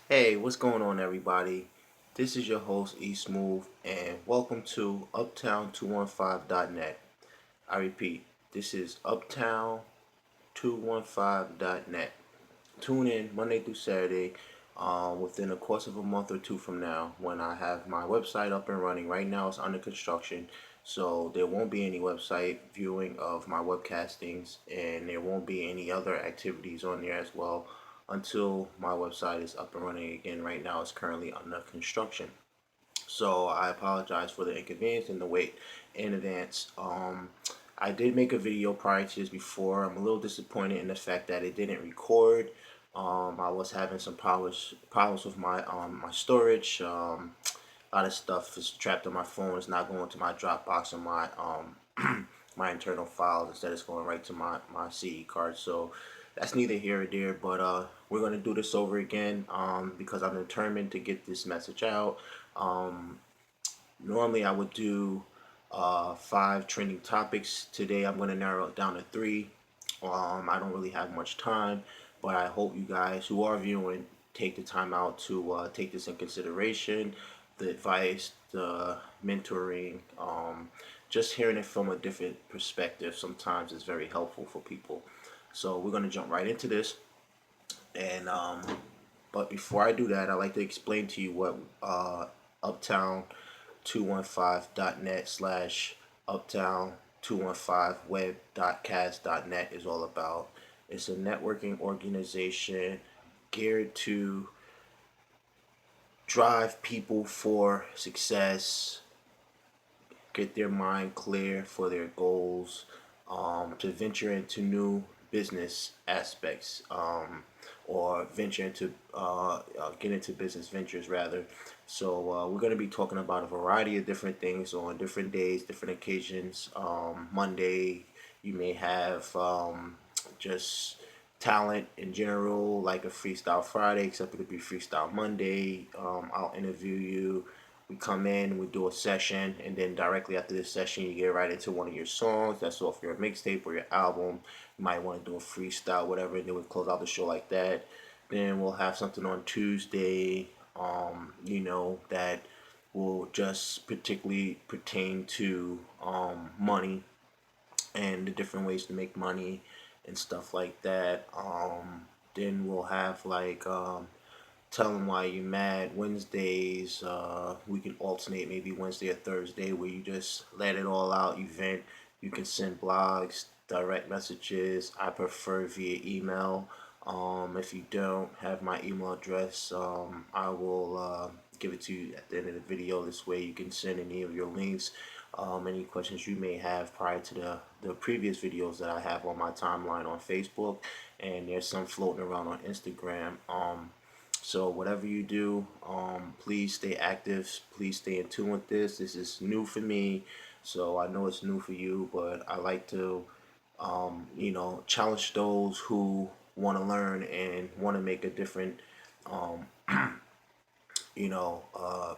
Hey, what's going on, everybody? This is your host, E Smooth, and welcome to Uptown215.net. I repeat, this is Uptown215.net. Tune in Monday through Saturday within the course of a month or two from now when I have my website up and running. Right now, it's under construction, so there won't be any website viewing of my webcastings, and there won't be any other activities on there as well until my website is up and running again. Right now, it's currently under construction. So I apologize for the inconvenience and the wait in advance. I did make a video prior to this before. I'm a little disappointed in the fact that it didn't record. I was having some problems with my storage. A lot of stuff is trapped on my phone. It's not going to my Dropbox or my my internal files. Instead, it's going right to my CE card. So that's neither here or there. But we're gonna do this over again because I'm determined to get this message out. Um, Normally, I would do five trending topics. Today, I'm going to narrow it down to three. I don't really have much time, but I hope you guys who are viewing take the time out to take this in consideration. The advice, the mentoring, just hearing it from a different perspective sometimes is very helpful for people. So we're going to jump right into this. And but before I do that, I'd like to explain to you what uptown215.net slash uptown215web.cast.net is all about. It's a networking organization geared to drive people for success, get their mind clear for their goals, to venture into new business aspects, or venture into get into business ventures rather. So we're going to be talking about a variety of different things on different days, different occasions. Monday, you may have just talent in general, like a Freestyle Friday, except it could be Freestyle Monday. I'll interview you. We come in, we do a session, and then directly after this session, you get right into one of your songs. That's off your mixtape or your album. You might want to do a freestyle, whatever, and then we close out the show like that. Then we'll have something on Tuesday, that will just particularly pertain to money and the different ways to make money and stuff like that. Then we'll have like tell them why you're mad Wednesdays. We can alternate maybe Wednesday or Thursday where you just let it all out. You vent. You can send blogs, direct messages. I prefer via email. If you don't have my email address, I will give it to you at the end of the video. This way you can send any of your links, any questions you may have prior to the previous videos that I have on my timeline on Facebook, and there's some floating around on Instagram. So whatever you do, please stay active. Please stay in tune with this. This is new for me, so I know it's new for you. But I like to, challenge those who want to learn and want to make a different, um,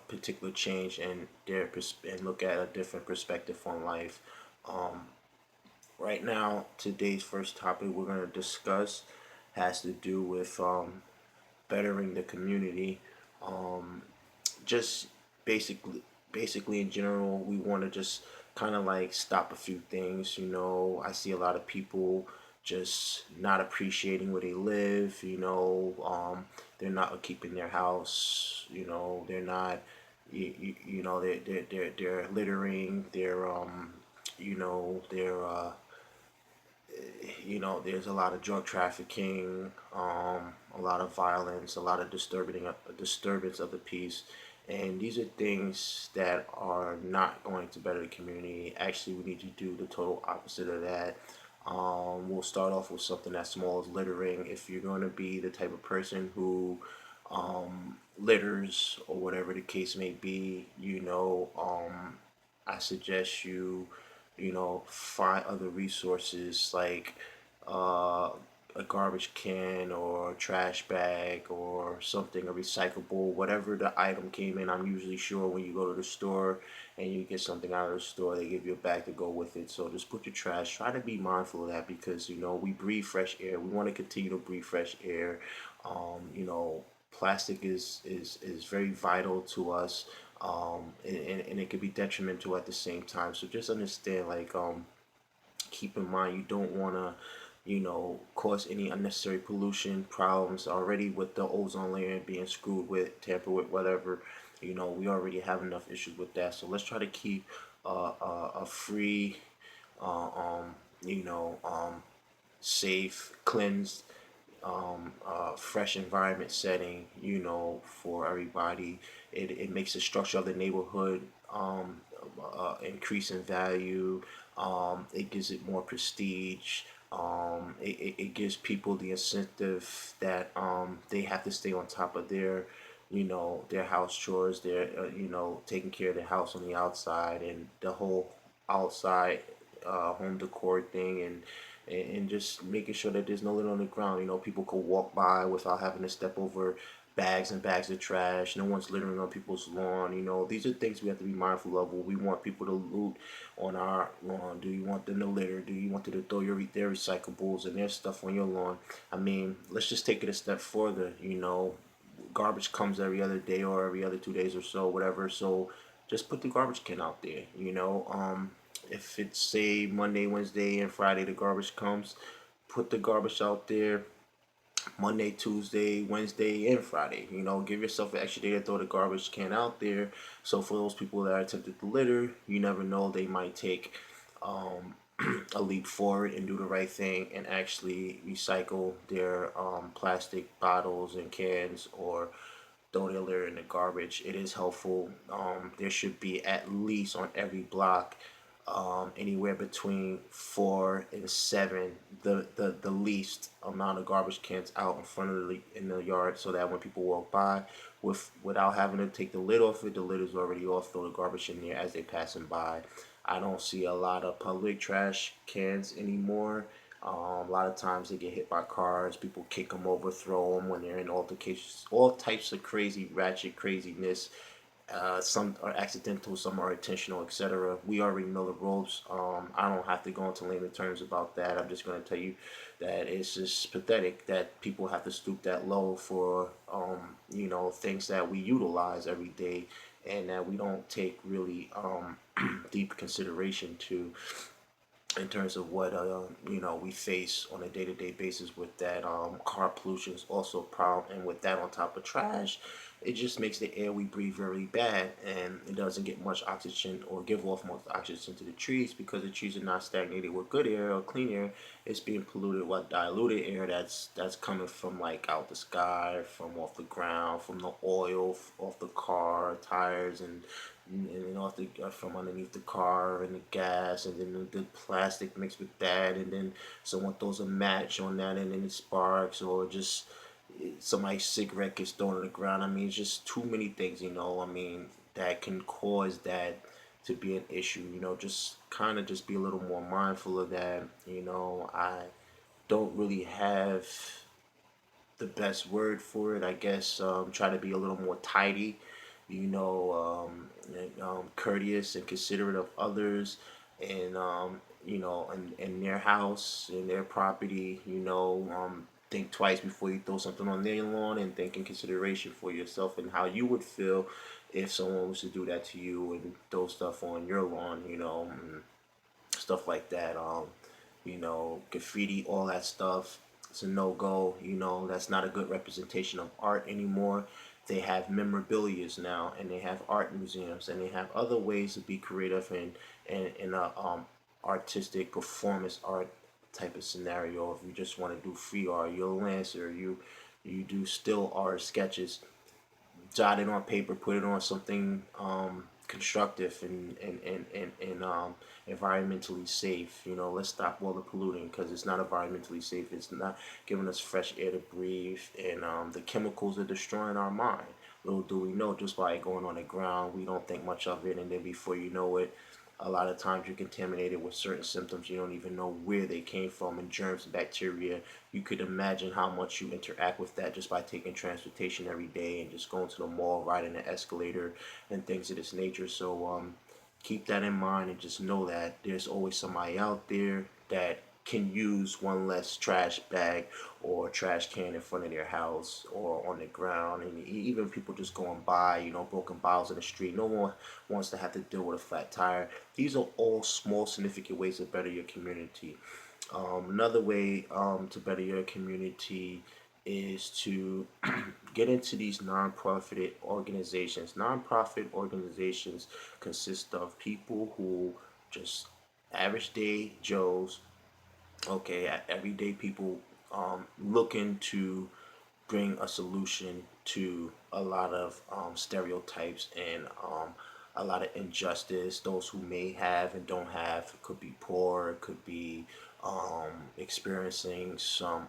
particular change in and look at a different perspective on life. Um, right now, today's first topic we're going to discuss has to do with bettering the community. Um, just basically in general, we want to just kind of like stop a few things. I see a lot of people just not appreciating where they live. They're not keeping their house. They're not. They're littering. They're there's a lot of drug trafficking, a lot of violence, a lot of disturbance of the peace, and these are things that are not going to better the community. Actually, we need to do the total opposite of that. We'll start off with something as small as littering. If you're going to be the type of person who litters or whatever the case may be, I suggest you find other resources like uh, a garbage can or a trash bag or something, a recyclable, whatever the item came in. I'm usually sure when you go to the store and you get something out of the store, they give you a bag to go with it. So just put your trash. Try to be mindful of that because we breathe fresh air. We want to continue to breathe fresh air. Um, you know, plastic is very vital to us, and it could be detrimental at the same time. So just understand, like, keep in mind you don't want to, cause any unnecessary pollution problems already with the ozone layer being screwed with, tampered with, whatever. We already have enough issues with that. So let's try to keep a free, uh, um, you know, um, safe, cleansed, fresh environment setting, for everybody. It makes the structure of the neighborhood increase in value. It gives it more prestige. It gives people the incentive that they have to stay on top of their house chores, their taking care of the house on the outside, and the whole outside home decor thing, and just making sure that there's no litter on the ground. People could walk by without having to step over bags and bags of trash. No one's littering on people's lawn. These are things we have to be mindful of. When we want people to loot on our lawn, do you want them to litter? Do you want them to throw their recyclables and their stuff on your lawn? I mean, let's just take it a step further. Garbage comes every other day or every other 2 days or so, whatever. So just put the garbage can out there. If it's, say, Monday, Wednesday, and Friday the garbage comes, put the garbage out there Monday, Tuesday, Wednesday, and Friday. Give yourself an extra day to throw the garbage can out there. So for those people that are tempted to litter, you never know, they might take um, a leap forward and do the right thing and actually recycle their plastic bottles and cans, or throw their litter in the garbage. It is helpful. There should be at least on every block anywhere between 4 and 7, the least amount of garbage cans out in front of in the yard, so that when people walk by without having to take the lid off it, the lid is already off. Throw the garbage in there as they passing by. I don't see a lot of public trash cans anymore. A lot of times they get hit by cars. People kick them over, throw them when they're in altercations. All types of crazy, ratchet craziness. Some are accidental, some are intentional, etc. We already know the ropes. I don't have to go into layman terms about that. I'm just going to tell you that it's just pathetic that people have to stoop that low for, things that we utilize every day and that we don't take really deep consideration to, in terms of what we face on a day-to-day basis. With that, car pollution is also a problem, and with that on top of trash, it just makes the air we breathe very bad, and it doesn't get much oxygen or give off much oxygen to the trees, because the trees are not stagnated with good air or clean air. It's being polluted with diluted air that's coming from, like, out the sky, from off the ground, from the oil off the car tires, and off from underneath the car, and the gas, and then the plastic mixed with that, and then someone throws a match on that, and then it sparks, or just somebody's cigarette gets thrown on the ground. I mean, it's just too many things, I mean, that can cause that to be an issue. Just kind of just be a little more mindful of that. I don't really have the best word for it. I guess try to be a little more tidy, courteous and considerate of others, and in their house, in their property. Think twice before you throw something on their lawn, and think in consideration for yourself and how you would feel if someone was to do that to you and throw stuff on your lawn. And stuff like that. Graffiti, all that stuff. It's a no go. That's not a good representation of art anymore. They have memorabilias now, and they have art museums, and they have other ways to be creative and in a artistic performance art type of scenario. If you just want to do free art, you're a lancer, you do still art sketches, jot it on paper, put it on something constructive and environmentally safe. Let's stop all the polluting, because it's not environmentally safe. It's not giving us fresh air to breathe, and the chemicals are destroying our mind. Little do we know, just by going on the ground, we don't think much of it, and then before you know it, a lot of times you're contaminated with certain symptoms. You don't even know where they came from, and germs and bacteria. You could imagine how much you interact with that just by taking transportation every day and just going to the mall, riding an escalator, and things of this nature. So keep that in mind, and just know that there's always somebody out there that can use one less trash bag or trash can in front of their house or on the ground. And even people just going by, broken bottles in the street. No one wants to have to deal with a flat tire. These are all small, significant ways to better your community. Another way to better your community is to get into these nonprofit organizations. Nonprofit organizations consist of people who just average day Joes, okay, everyday people looking to bring a solution to a lot of stereotypes and a lot of injustice. Those who may have and don't have, could be poor, could be experiencing some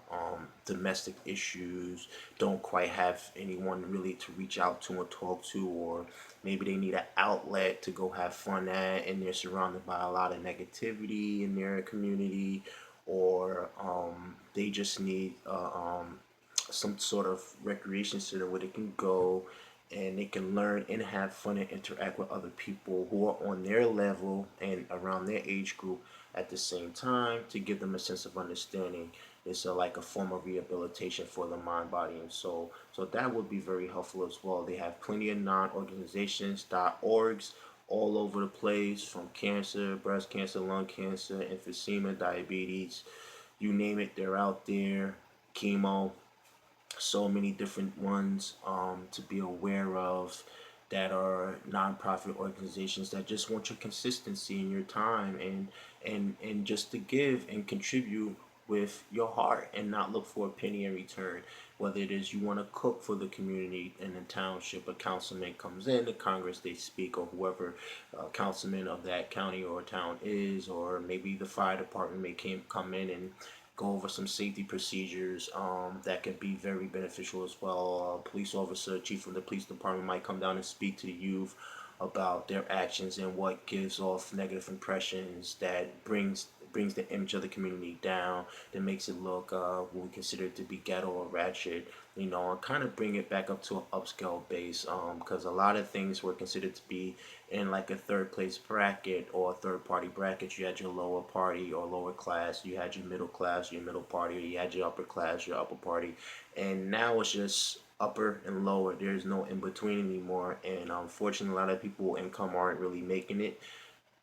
domestic issues, don't quite have anyone really to reach out to and talk to, or maybe they need an outlet to go have fun at, and they're surrounded by a lot of negativity in their community, or they just need some sort of recreation center where they can go and they can learn and have fun and interact with other people who are on their level and around their age group at the same time, to give them a sense of understanding. It's like a form of rehabilitation for the mind, body, and soul. So that would be very helpful as well. They have plenty of non-organizations, .orgs, all over the place, from cancer, breast cancer, lung cancer, emphysema, diabetes, you name it, they're out there. Chemo, so many different ones to be aware of, that are nonprofit organizations that just want your consistency in your time, and just to give and contribute with your heart and not look for a penny in return. Whether it is you want to cook for the community in the township, a councilman comes in the Congress, they speak, or whoever councilman of that county or town is, or maybe the fire department may come in and go over some safety procedures that can be very beneficial as well. A police officer, chief of the police department might come down and speak to the youth about their actions and what gives off negative impressions, that brings the image of the community down, that makes it look what we consider to be ghetto or ratchet, and kind of bring it back up to an upscale base, because a lot of things were considered to be in like a third place bracket or a third party bracket. You had your lower party or lower class, you had your middle party, or you had your upper class, your upper party, and now it's just upper and lower. There's no in between anymore, and unfortunately, a lot of people income aren't really making it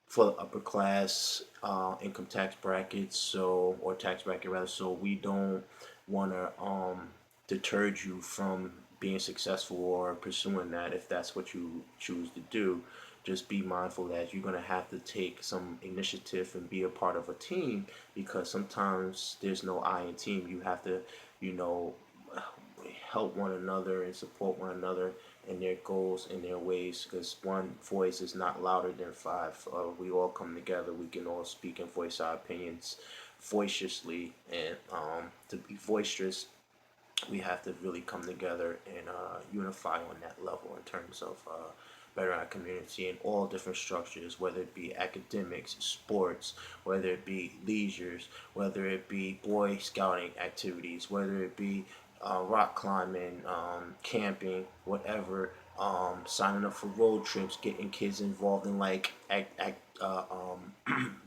for the upper class income tax brackets, so, or tax bracket rather. So we don't want to deter you from being successful or pursuing that. If that's what you choose to do, just be mindful that you're going to have to take some initiative and be a part of a team, because sometimes there's no I in team. You have to, you know, help one another and support one another in their goals and their ways, because one voice is not louder than five. We all come together, we can all speak and voice our opinions boisterously, and to be boisterous, we have to really come together and unify on that level in terms of better our community in all different structures, whether it be academics, sports, whether it be leisures, whether it be boy scouting activities, whether it be rock climbing, camping, whatever, signing up for road trips, getting kids involved in like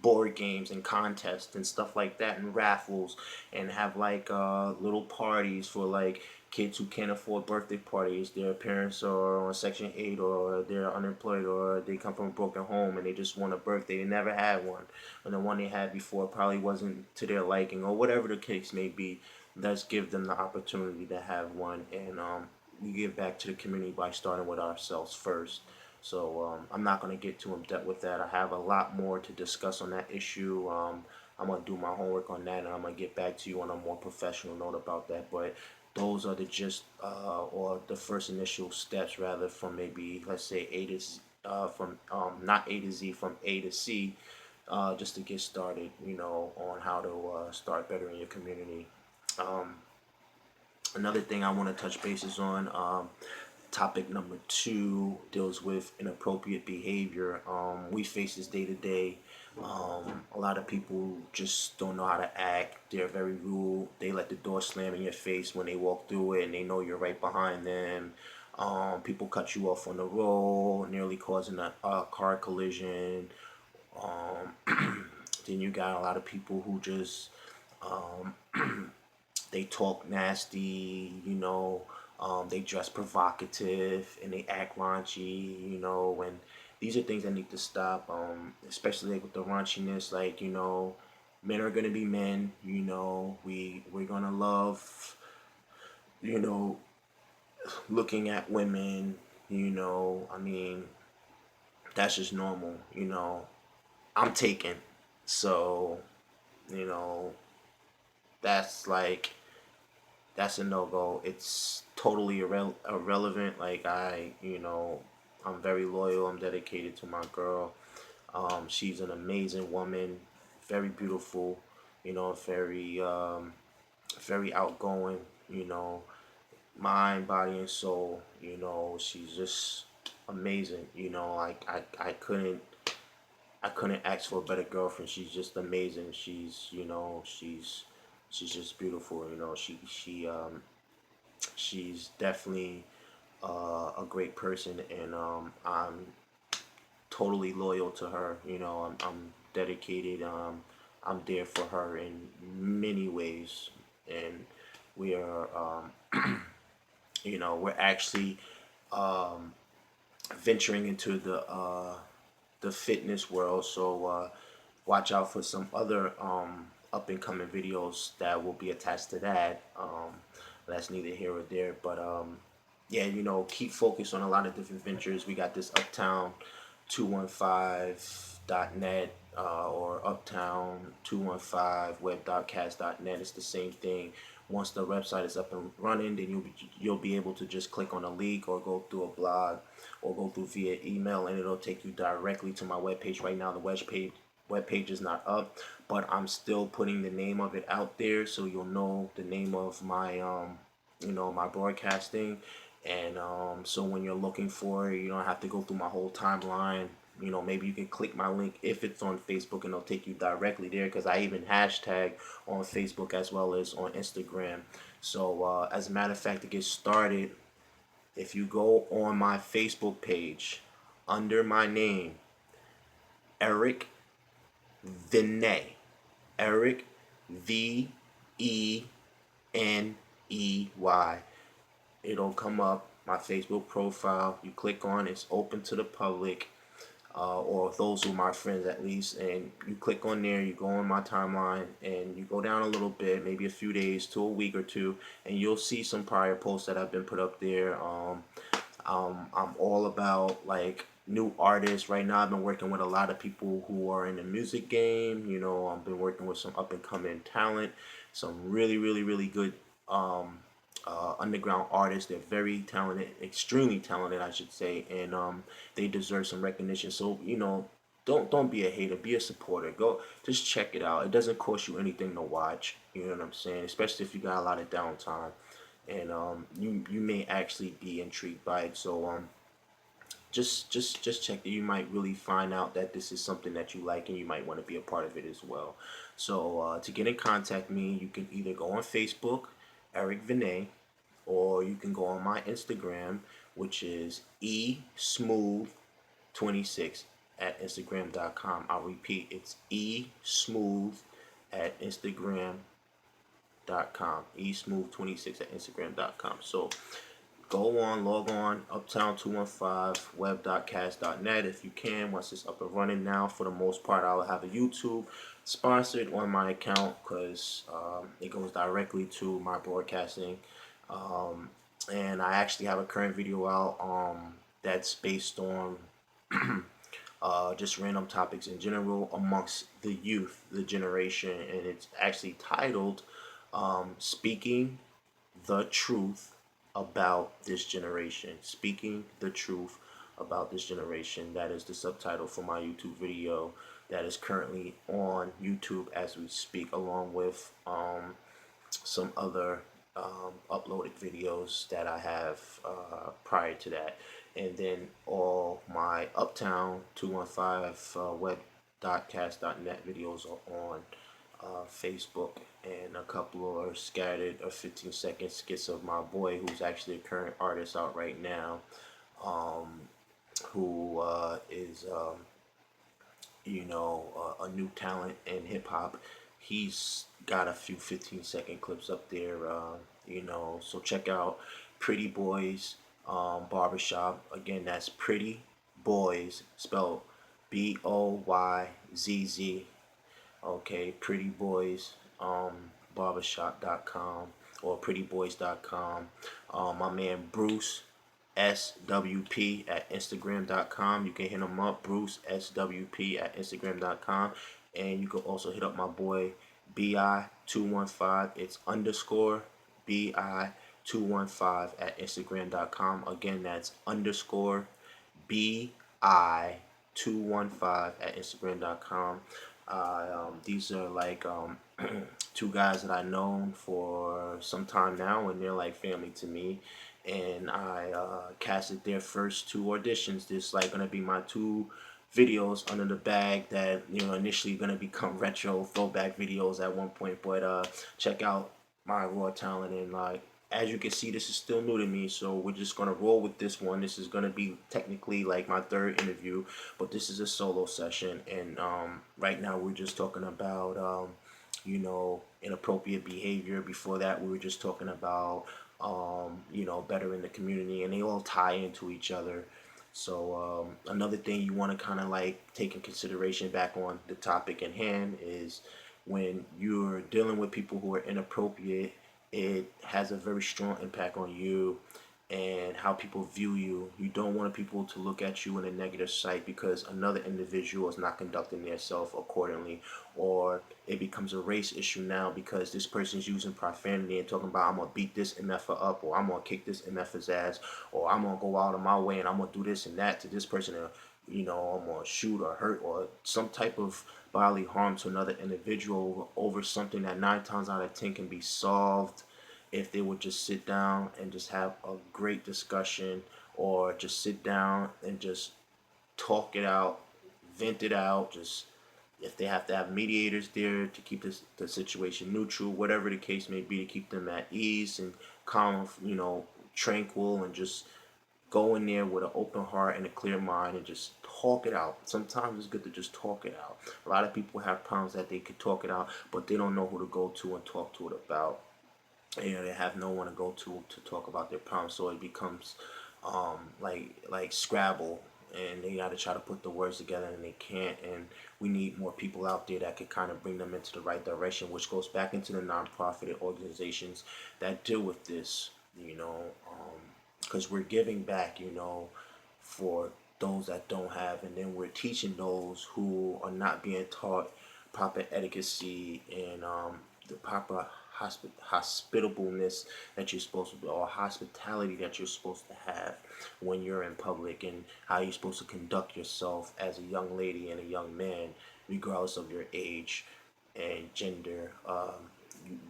board games and contests and stuff like that, and raffles, and have like little parties for like kids who can't afford birthday parties. Their parents are on Section 8, or they're unemployed, or they come from a broken home and they just want a birthday. They never had one, and the one they had before probably wasn't to their liking, or whatever the case may be. Let's give them the opportunity to have one, and we give back to the community by starting with ourselves first. So I'm not going to get too in depth with that. I have a lot more to discuss on that issue. I'm going to do my homework on that, and I'm going to get back to you on a more professional note about that. But those are the gist, or the first initial steps, rather, from maybe, let's say, A to Z, from not A to Z, from A to C, just to get started, on how to start bettering your community. Um, Another thing I want to touch bases on, topic number 2 deals with inappropriate behavior. We face this day to day. A lot of people just don't know how to act. They're very rude. They let the door slam in your face when they walk through it, and they know you're right behind them. People cut you off on the road, nearly causing a car collision. Then you got a lot of people who just They talk nasty, they dress provocative and they act raunchy, and these are things that need to stop, especially like with the raunchiness, like, men are gonna be men, we're gonna love, you know, looking at women, I mean, that's just normal, I'm taken. So, you know, that's like that's a no go. It's totally irrelevant. Like I'm very loyal. I'm dedicated to my girl. She's an amazing woman, very beautiful. Very outgoing. You know, mind, body, and soul. She's just amazing. I couldn't ask for a better girlfriend. She's just amazing. She's just beautiful. She's definitely a great person, and I'm totally loyal to her. I'm dedicated. I'm there for her in many ways, and we are, we're actually venturing into the fitness world. So watch out for some other up and coming videos that will be attached to that. That's neither here or there, but yeah, keep focused on a lot of different ventures. We got this Uptown 215.net or Uptown 215 web.cast.net. It's the same thing. Once the website is up and running, then you'll be able to just click on a link or go through a blog or go through via email, and it'll take you directly to my webpage. Right now, the webpage is not up, but I'm still putting the name of it out there, so you'll know the name of my my broadcasting. And so when you're looking for it, you don't have to go through my whole timeline. Maybe you can click my link if it's on Facebook, and it'll take you directly there, because I even hashtag on Facebook as well as on Instagram. So as a matter of fact, to get started, if you go on my Facebook page under my name, Eric Vinay, Eric Veney, it'll come up, my Facebook profile. You click on it's open to the public, or those who are my friends at least, and you click on there, you go on my timeline, and you go down a little bit, maybe a few days to a week or two, and you'll see some prior posts that have been put up there. I'm all about like new artists. Right now I've been working with a lot of people who are in the music game. I've been working with some up and coming talent, some really, really, really good underground artists. They're very talented, extremely talented, I should say, and they deserve some recognition. So don't be a hater, be a supporter. Go, just check it out. It doesn't cost you anything to watch. You know what I'm saying? Especially if you got a lot of downtime, and you may actually be intrigued by it. So just check it. You might really find out that this is something that you like, and you might want to be a part of it as well. So to get in contact with me, you can either go on Facebook, Eric Vinay, or you can go on my Instagram, which is esmooth26 at Instagram.com. I'll repeat, it's esmooth at Instagram.com. esmooth26 at Instagram.com. So go on, log on, Uptown 215 web.cast.net if you can. Once it's up and running now, for the most part, I'll have a YouTube sponsored on my account, because it goes directly to my broadcasting. And I actually have a current video out that's based on just random topics in general amongst the youth, the generation, and it's actually titled Speaking the Truth About This Generation. Speaking the Truth About This Generation. That is the subtitle for my YouTube video that is currently on YouTube as we speak, along with some other uploaded videos that I have prior to that. And then all my Uptown 215 web.cast.net videos are on Facebook, and a couple are scattered 15-second skits of my boy, who's actually a current artist out right now, who is a new talent in hip hop. He's got a few 15-second clips up there, so check out Pretty Boys Barbershop. Again, that's Pretty Boys, spelled Boyzz. Okay, Pretty Boys Barbershop.com or prettyboys.com. My man Bruce SWP at Instagram.com. You can hit him up, Bruce SWP at Instagram.com. And you can also hit up my boy BI215. It's underscore BI215 at Instagram.com. Again, that's underscore BI215 at Instagram.com. These are like two guys that I known for some time now, and they're like family to me. And I casted their first two auditions. This like gonna be my two videos under the bag that initially gonna become retro throwback videos at one point. But check out my raw talent, and like as you can see, this is still new to me, so we're just gonna roll with this one. This is gonna be technically like my third interview, but this is a solo session, and right now we're just talking about inappropriate behavior. Before that, we were just talking about better in the community, and they all tie into each other. So another thing you want to kind of like take in consideration back on the topic in hand is when you're dealing with people who are inappropriate, it has a very strong impact on you and how people view you. You don't want people to look at you in a negative sight because another individual is not conducting themselves accordingly, or it becomes a race issue now because this person's using profanity and talking about I'm gonna beat this MFer up, or I'm gonna kick this MFer's ass, or I'm gonna go out of my way and I'm gonna do this and that to this person, and I'm gonna shoot or hurt or some type of bodily harm to another individual over something that 9 times out of 10 can be solved if they would just sit down and just have a great discussion, or just sit down and just talk it out, vent it out. Just if they have to have mediators there to keep the situation neutral, whatever the case may be, to keep them at ease and calm, tranquil, and just go in there with an open heart and a clear mind and just talk it out. Sometimes it's good to just talk it out. A lot of people have problems that they could talk it out, but they don't know who to go to and talk to it about. They have no one to go to talk about their problems, so it becomes like Scrabble, and they got to try to put the words together and they can't. And we need more people out there that could kind of bring them into the right direction, which goes back into the nonprofit organizations that deal with this, because we're giving back, for those that don't have, and then we're teaching those who are not being taught proper etiquette and the proper hospitableness that you're supposed to be, or hospitality that you're supposed to have when you're in public, and how you're supposed to conduct yourself as a young lady and a young man, regardless of your age and gender.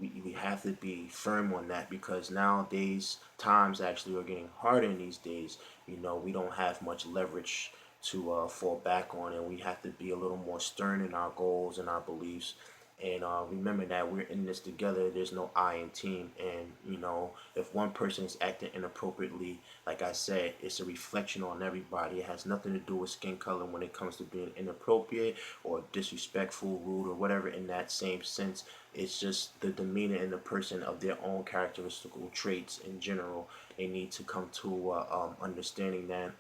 We have to be firm on that, because nowadays times actually are getting harder in these days. We don't have much leverage to fall back on, and we have to be a little more stern in our goals and our beliefs. And remember that we're in this together. There's no I in team. And if one person is acting inappropriately, like I said, it's a reflection on everybody. It has nothing to do with skin color when it comes to being inappropriate or disrespectful, rude, or whatever in that same sense. It's just the demeanor in the person of their own characteristical traits in general. They need to come to understanding that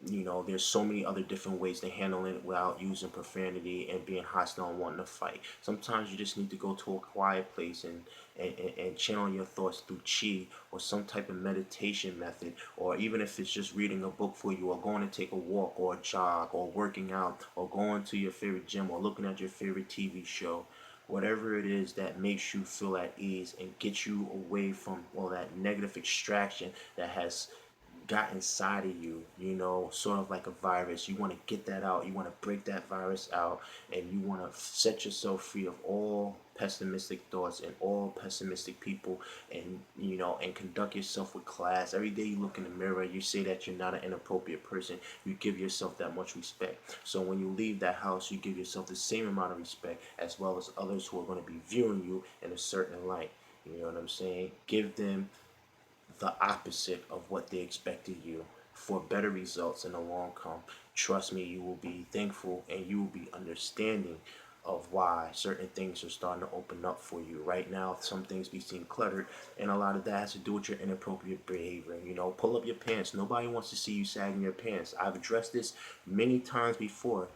there's so many other different ways to handle it without using profanity and being hostile and wanting to fight. Sometimes you just need to go to a quiet place and channel your thoughts through chi or some type of meditation method, or even if it's just reading a book for you, or going to take a walk or a jog, or working out, or going to your favorite gym, or looking at your favorite TV show. Whatever it is that makes you feel at ease and get you away from all that negative extraction that has got inside of you, sort of like a virus. You want to get that out. You want to break that virus out, and you want to set yourself free of all pessimistic thoughts and all pessimistic people, and and conduct yourself with class. Every day you look in the mirror, you say that you're not an inappropriate person. You give yourself that much respect. So when you leave that house, you give yourself the same amount of respect, as well as others who are going to be viewing you in a certain light. You know what I'm saying? Give them the opposite of what they expected you, for better results in the long term. Trust me, you will be thankful and you will be understanding of why certain things are starting to open up for you. Right now, some things be seen cluttered, and a lot of that has to do with your inappropriate behavior. You know, pull up your pants. Nobody wants to see you sagging your pants. I've addressed this many times before.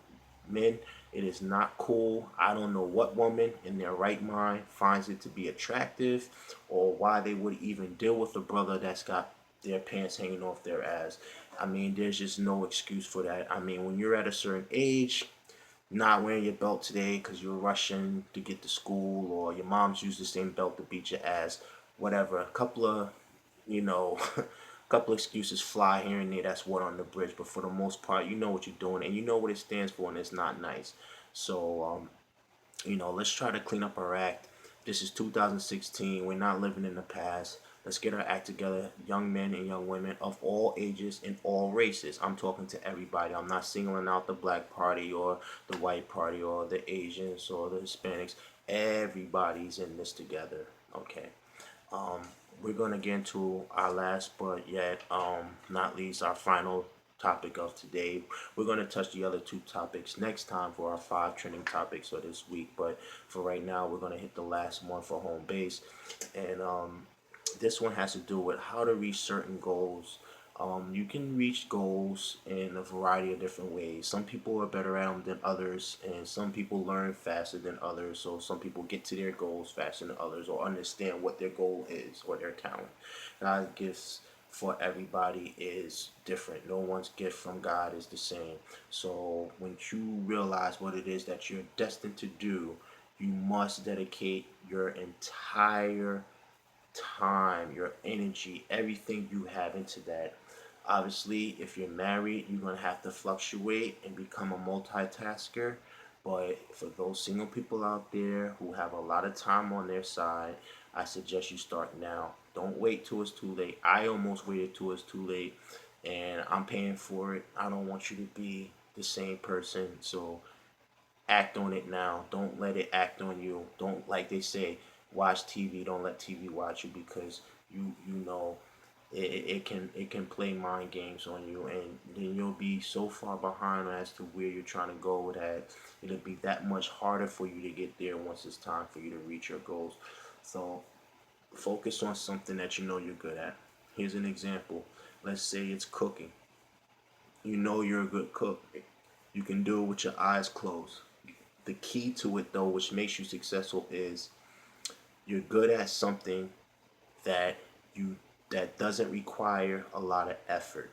Men, it is not cool. I don't know what woman in their right mind finds it to be attractive, or why they would even deal with a brother that's got their pants hanging off their ass. I mean, there's just no excuse for that. I mean, when you're at a certain age, not wearing your belt today because you're rushing to get to school, or your mom's used the same belt to beat your ass, whatever. A couple of, you know, a couple of excuses fly here and there. That's water on the bridge. But for the most part, you know what you're doing and you know what it stands for, and it's not nice. So, let's try to clean up our act. This is 2016. We're not living in the past. Let's get our act together, young men and young women of all ages and all races. I'm talking to everybody. I'm not singling out the black party or the white party or the Asians or the Hispanics. Everybody's in this together. Okay. Um, we're gonna get into our last, but yet not least, our final topic of today. We're gonna touch the other two topics next time for our five trending topics of this week. But for right now, we're gonna hit the last one for home base, and this one has to do with how to reach certain goals. You can reach goals in a variety of different ways. Some people are better at them than others, and some people learn faster than others. So some people get to their goals faster than others, or understand what their goal is or their talent. God's gifts for everybody is different. No one's gift from God is the same. So when you realize what it is that you're destined to do, you must dedicate your entire time, your energy, everything you have into that. Obviously, if you're married, you're going to have to fluctuate and become a multitasker. But for those single people out there who have a lot of time on their side, I suggest you start now. Don't wait till it's too late. I almost waited till it's too late, and I'm paying for it. I don't want you to be the same person. So act on it now. Don't let it act on you. Don't, like they say, watch TV. Don't let TV watch you, because you know it can play mind games on you, and then you'll be so far behind as to where you're trying to go that it'll be that much harder for you to get there once it's time for you to reach your goals. So focus on something that you know you're good at. Here's an example. Let's say it's cooking. You know you're a good cook. You can do it with your eyes closed. The key to it, though, which makes you successful, is you're good at something that you that doesn't require a lot of effort.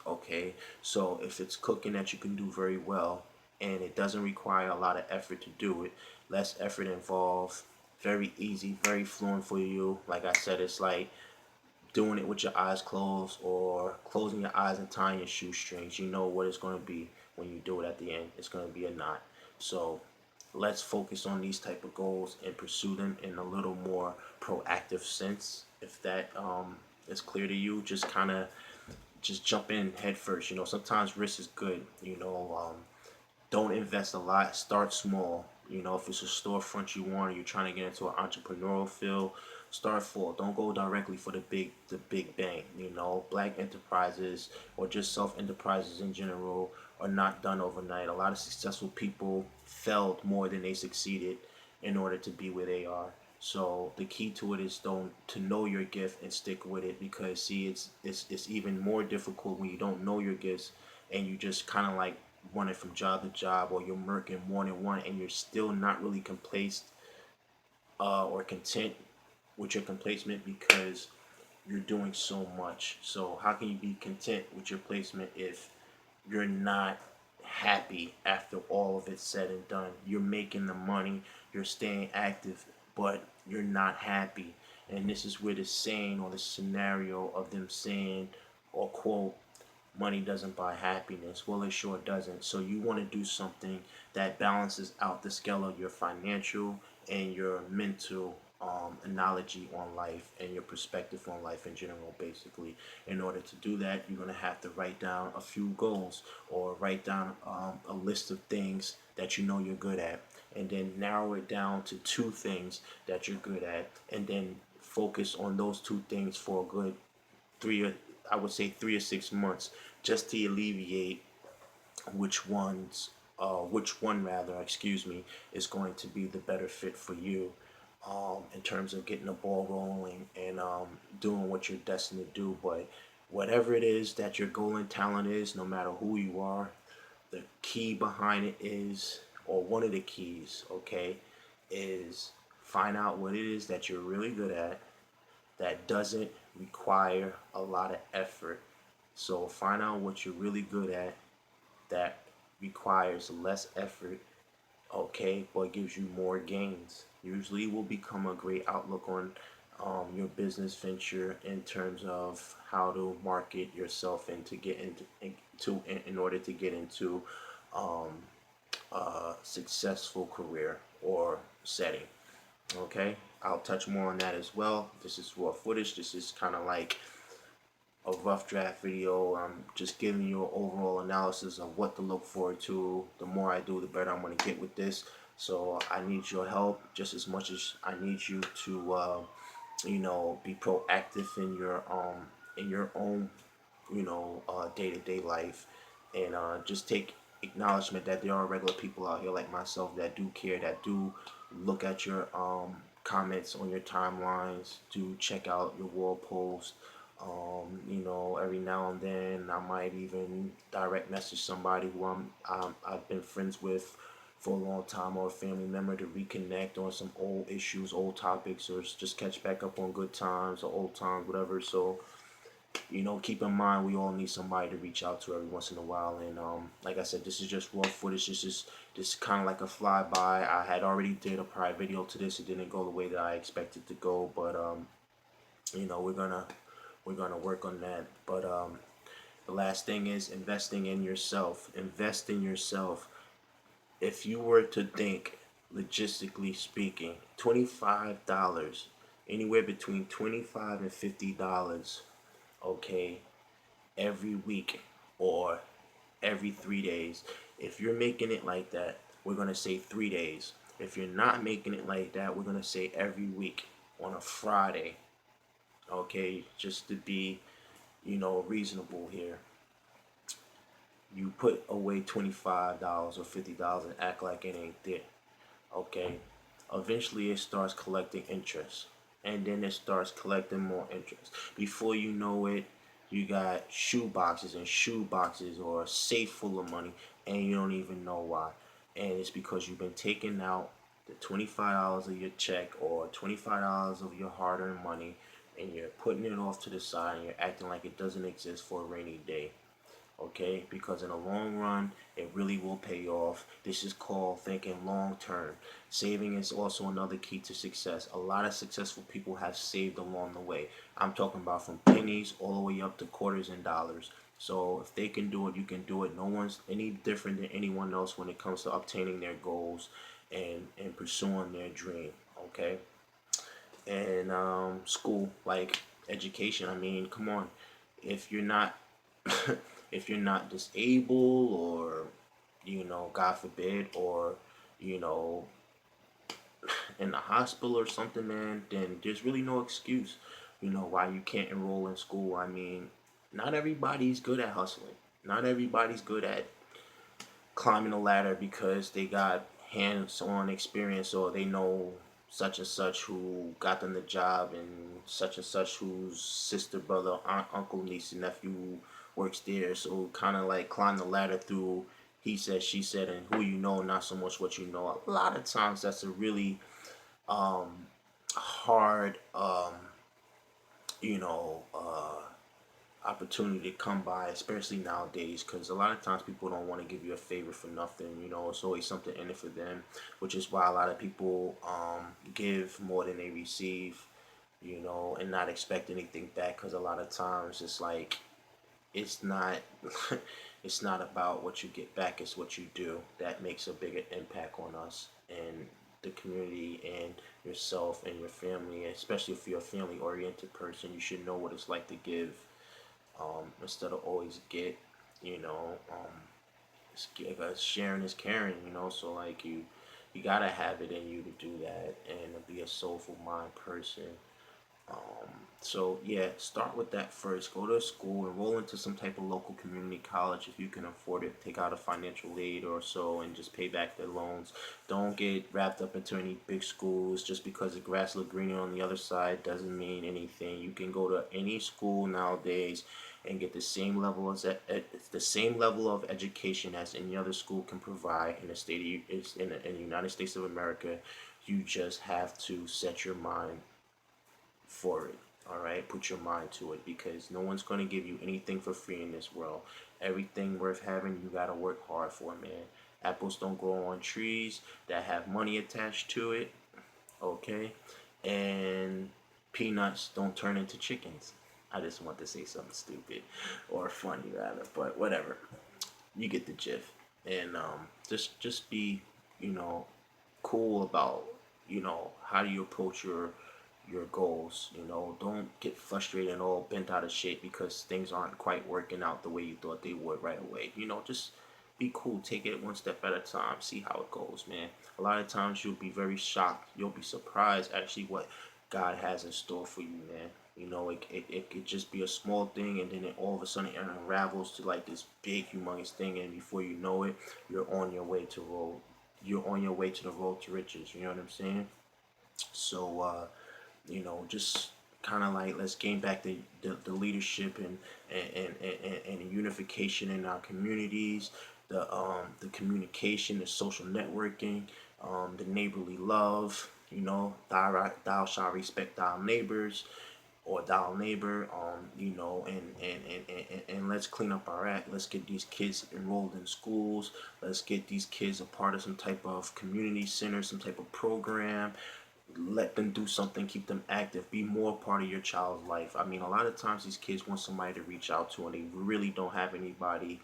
Okay, so if it's cooking that you can do very well and it doesn't require a lot of effort to do it, less effort involved, very easy, very fluent for you. Like I said, it's like doing it with your eyes closed, or closing your eyes and tying your shoestrings. You know what it's going to be when you do it at the end. It's going to be a knot. So let's focus on these type of goals and pursue them in a little more proactive sense. If that is clear to you, just jump in head first. Sometimes risk is good. Don't invest a lot. Start small. If it's a storefront you want, or you're trying to get into an entrepreneurial field, start small. Don't go directly for the big bang. Black enterprises or just self enterprises in general are not done overnight. A lot of successful people failed more than they succeeded in order to be where they are. So the key to it is don't to know your gift and stick with it, because see, it's even more difficult when you don't know your gifts and you just kind of like running from job to job, or you're working one and one and you're still not really complacent or content with your placement, because you're doing so much. So how can you be content with your placement if you're not happy after all of it's said and done? You're making the money, you're staying active, but you're not happy. And this is where the saying, or the scenario of them saying, or quote, money doesn't buy happiness. Well, it sure doesn't. So you want to do something that balances out the scale of your financial and your mental analogy on life, and your perspective on life in general. Basically, in order to do that, you're going to have to write down a few goals, or write down a list of things that you know you're good at, and then narrow it down to two things that you're good at, and then focus on those two things for a good three or I would say 3 or 6 months, just to alleviate which ones which one rather, excuse me, is going to be the better fit for you, in terms of getting the ball rolling and doing what you're destined to do. But whatever it is that your goal and talent is, no matter who you are, the key behind it is, or one of the keys, okay, is find out what it is that you're really good at that doesn't require a lot of effort. So find out what you're really good at that requires less effort, okay, but gives you more gains. Usually will become a great outlook on your business venture in terms of how to market yourself and to get in order to get into um, a successful career or setting. Okay, I'll touch more on that as well. This is raw footage. This is kind of like a rough draft video. I'm just giving you an overall analysis of what to look forward to. The more I do, the better I'm going to get with this. So I need your help just as much as I need you to, be proactive in your own, day-to-day life, and just take acknowledgement that there are regular people out here like myself that do care, that do look at your comments on your timelines, do check out your wall posts. Every now and then I might even direct message somebody who I've been friends with for a long time, or a family member, to reconnect on some old issues, old topics, or just catch back up on good times or old times, whatever. So, keep in mind we all need somebody to reach out to every once in a while. And like I said, this is just raw footage. This is kind of like a flyby. I had already did a prior video to this. It didn't go the way that I expected to go, but we're gonna work on that. But the last thing is investing in yourself. Invest in yourself. If you were to think, logistically speaking, $25, anywhere between $25 and $50, okay, every week or every 3 days. If you're making it like that, we're gonna say 3 days. If you're not making it like that, we're gonna say every week on a Friday. Okay, just to be, reasonable here. You put away $25 or $50 and act like it ain't there. Okay, eventually it starts collecting interest, and then it starts collecting more interest. Before you know it, you got shoe boxes and shoe boxes, or a safe full of money, and you don't even know why. And it's because you've been taking out the $25 of your check or $25 of your hard-earned money, and you're putting it off to the side, and you're acting like it doesn't exist for a rainy day. Okay, because in the long run it really will pay off. This is called thinking long term. Saving is also another key to success. A lot of successful people have saved along the way. I'm talking about from pennies all the way up to quarters and dollars. So if they can do it, you can do it. No one's any different than anyone else when it comes to obtaining their goals and pursuing their dream. Okay, and school, like education, I mean, come on. If you're not if you're not disabled, or god forbid, or you know in the hospital or something, man, then there's really no excuse why you can't enroll in school. I mean, not everybody's good at hustling. Not everybody's good at climbing a ladder because they got hands-on experience, or they know such and such who got them the job, and such whose sister, brother, aunt, uncle, niece, and nephew works there. So kind of like climb the ladder through he said, she said, and who you know, not so much what you know. A lot of times that's a really hard you know uh, opportunity to come by, especially nowadays, because a lot of times people don't want to give you a favor for nothing. It's always something in it for them, which is why a lot of people give more than they receive, and not expect anything back. Because a lot of times it's like it's not it's not about what you get back, it's what you do that makes a bigger impact on us and the community and yourself and your family. Especially if you're a family oriented person, you should know what it's like to give, instead of always get. Sharing is caring. So like you gotta have it in you to do that and to be a soulful mind person. So yeah, start with that first. Go to school, enroll into some type of local community college if you can afford it. Take out a financial aid or so, and just pay back their loans. Don't get wrapped up into any big schools. Just because the grass looks greener on the other side doesn't mean anything. You can go to any school nowadays and get the same level as the same level of education as any other school can provide in the in the United States of America. You just have to set your mind for it. All right, put your mind to it because no one's going to give you anything for free in this world. Everything worth having, you got to work hard for, man. Apples don't grow on trees that have money attached to it, okay? And peanuts don't turn into chickens. I just want to say something stupid or funny rather, but whatever. You get the gist. And just be, you know, cool about, how do you approach your goals. Don't get frustrated and all bent out of shape because things aren't quite working out the way you thought they would right away. Just be cool. Take it one step at a time. See how it goes, man. A lot of times you'll be very shocked. You'll be surprised actually what God has in store for you, man. It could just be a small thing, and then all of a sudden it unravels to like this big, humongous thing, and before you know it, you're on your way to road. You're on your way to the road to riches. You know what I'm saying? So, just kind of like let's gain back the leadership and the unification in our communities, the communication, the social networking, the neighborly love. Thou shalt respect thy neighbors or thou neighbor. And let's clean up our act. Let's get these kids enrolled in schools. Let's get these kids a part of some type of community center, some type of program. Let them do something, keep them active, be more part of your child's life. I mean, a lot of times these kids want somebody to reach out to and they really don't have anybody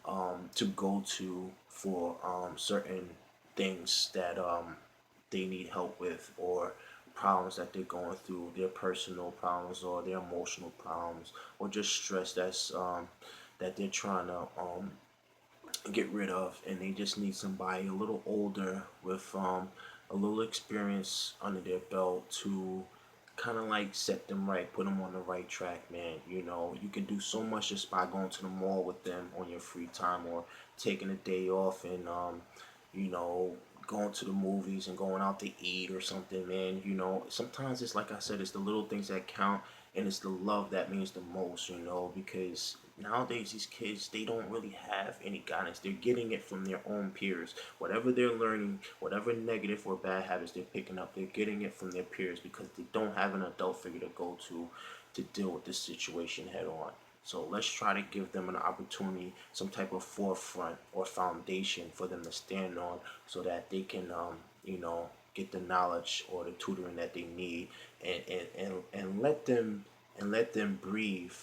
to go to for certain things that they need help with, or problems that they're going through, their personal problems or their emotional problems, or just stress that they're trying to get rid of, and they just need somebody a little older with a little experience under their belt to kind of like set them right, put them on the right track, man. You can do so much just by going to the mall with them on your free time, or taking a day off and you know, going to the movies and going out to eat or something, man. Sometimes it's like I said, it's the little things that count, and it's the love that means the most, because nowadays these kids, they don't really have any guidance. They're getting it from their own peers. Whatever they're learning, whatever negative or bad habits they're picking up, they're getting it from their peers because they don't have an adult figure to go to deal with this situation head on. So let's try to give them an opportunity, some type of forefront or foundation for them to stand on, so that they can, get the knowledge or the tutoring that they need, and let them breathe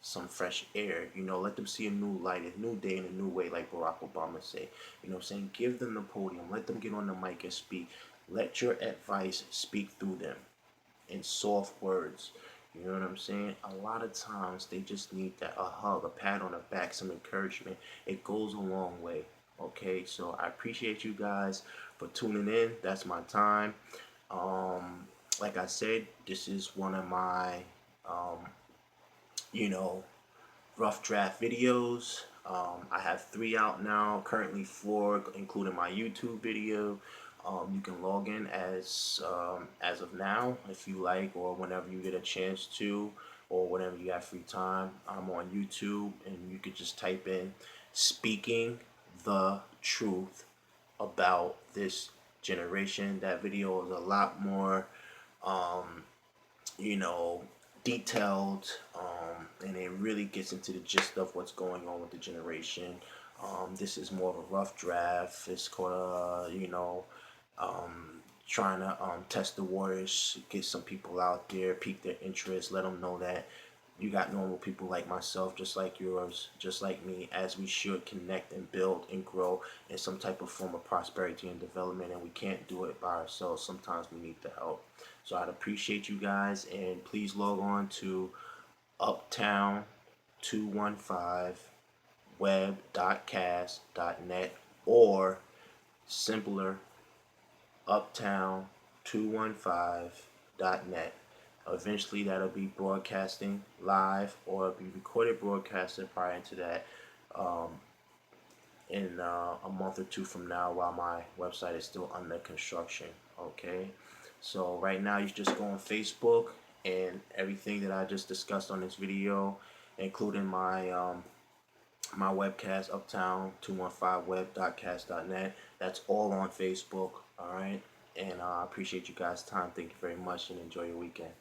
some fresh air. Let them see a new light, a new day in a new way, like Barack Obama said. What I'm saying? Give them the podium. Let them get on the mic and speak. Let your advice speak through them in soft words. You know what I'm saying? A lot of times they just need that a hug, a pat on the back, some encouragement. It goes a long way. Okay, so I appreciate you guys for tuning in. That's my time. Um, like I said, this is one of my um, you know, rough draft videos. I have 3 out now, currently 4, including my YouTube video. You can log in as of now if you like, or whenever you get a chance to, or whenever you have free time. I'm on YouTube, and you could just type in "speaking the truth about this generation." That video is a lot more um, you know, detailed, and it really gets into the gist of what's going on with the generation. This is more of a rough draft. It's called, trying to test the waters, get some people out there, pique their interest, let them know that you got normal people like myself, just like yours, just like me, as we should connect and build and grow in some type of form of prosperity and development. And we can't do it by ourselves. Sometimes we need the help. So I'd appreciate you guys, and please log on to Uptown 215 web.cast.net, or simpler, uptown215.net. Eventually, that'll be broadcasting live or be recorded broadcasted prior to that in a month or two from now while my website is still under construction. Okay, so right now you just go on Facebook, and everything that I just discussed on this video, including my webcast, uptown215web.cast.net, that's all on Facebook. All right, and I appreciate you guys' time. Thank you very much, and enjoy your weekend.